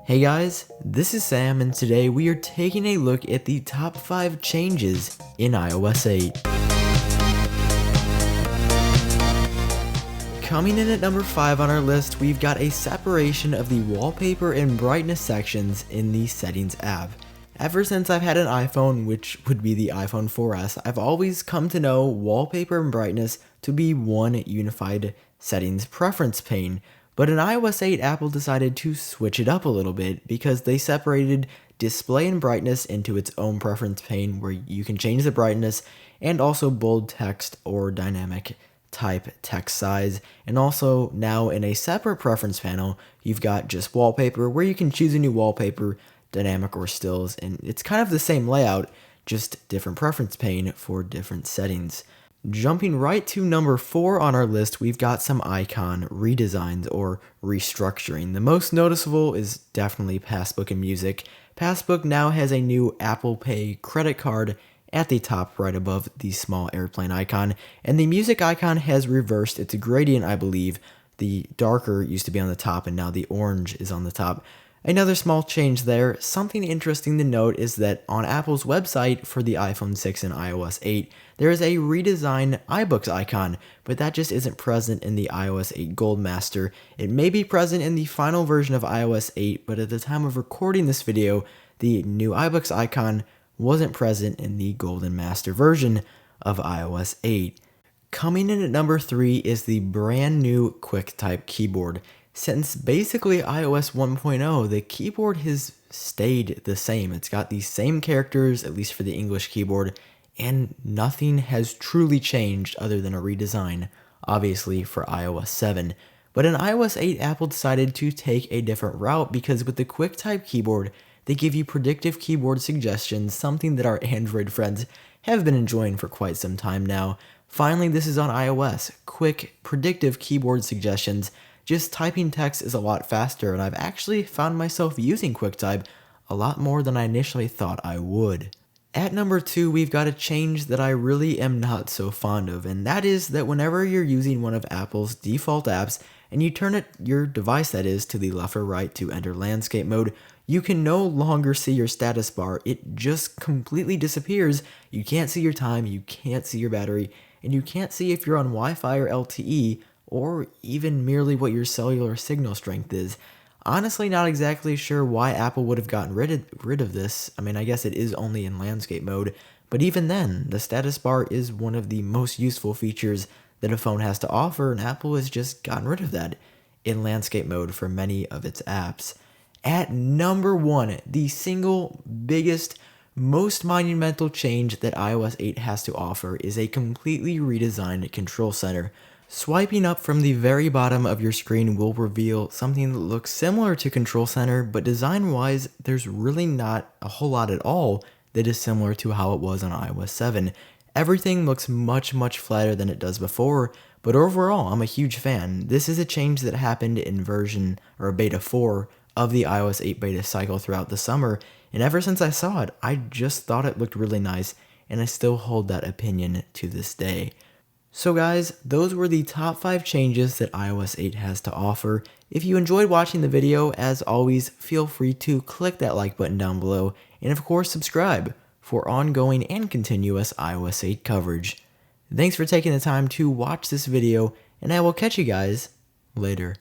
Hey guys, this is Sam and today we are taking a look at the top 5 changes in iOS 8. Coming in at number 5 on our list, we've got a separation of the wallpaper and brightness sections in the Settings app. Ever since I've had an iPhone, which would be the iPhone 4S, I've always come to know wallpaper and brightness to be one unified settings preference pane. But in iOS 8, Apple decided to switch it up a little bit because they separated display and brightness into its own preference pane where you can change the brightness and also bold text or dynamic type text size. And also now in a separate preference panel, you've got just wallpaper where you can choose a new wallpaper, dynamic or stills, and it's kind of the same layout, just different preference pane for different settings. Jumping right to number 4 on our list, we've got some icon redesigns or restructuring. The most noticeable is definitely Passbook and Music. Passbook now has a new Apple Pay credit card at the top right above the small airplane icon, and the Music icon has reversed its gradient, I believe. The darker used to be on the top and now the orange is on the top. Another small change there. Something interesting to note is that on Apple's website for the iPhone 6 and iOS 8, there is a redesigned iBooks icon, but that just isn't present in the iOS 8 Gold Master. It may be present in the final version of iOS 8, but at the time of recording this video, the new iBooks icon wasn't present in the Golden Master version of iOS 8. Coming in at number 3 is the brand new QuickType keyboard. Since basically iOS 1.0, the keyboard has stayed the same. It's got the same characters, at least for the English keyboard, and nothing has truly changed other than a redesign, obviously for iOS 7. But in iOS 8, Apple decided to take a different route because with the QuickType keyboard, they give you predictive keyboard suggestions, something that our Android friends have been enjoying for quite some time now. Finally, this is on iOS. Quick, predictive keyboard suggestions. Just typing text is a lot faster, and I've actually found myself using QuickType a lot more than I initially thought I would. At number 2, we've got a change that I really am not so fond of, and that is that whenever you're using one of Apple's default apps and you turn your device that is to the left or right to enter landscape mode, you can no longer see your status bar. It just completely disappears. You can't see your time, you can't see your battery, and you can't see if you're on Wi-Fi or LTE, or even merely what your cellular signal strength is. Honestly, not exactly sure why Apple would have gotten rid of this. I mean, I guess it is only in landscape mode, but even then, the status bar is one of the most useful features that a phone has to offer, and Apple has just gotten rid of that in landscape mode for many of its apps. At number 1, the single biggest, most monumental change that iOS 8 has to offer is a completely redesigned control center. Swiping up from the very bottom of your screen will reveal something that looks similar to Control Center, but design-wise, there's really not a whole lot at all that is similar to how it was on iOS 7. Everything looks much flatter than it does before, but overall, I'm a huge fan. This is a change that happened in version, or beta 4, of the iOS 8 beta cycle throughout the summer, and ever since I saw it, I just thought it looked really nice, and I still hold that opinion to this day. So guys, those were the top 5 changes that iOS 8 has to offer. If you enjoyed watching the video, as always, feel free to click that like button down below, and of course subscribe for ongoing and continuous iOS 8 coverage. Thanks for taking the time to watch this video, and I will catch you guys later.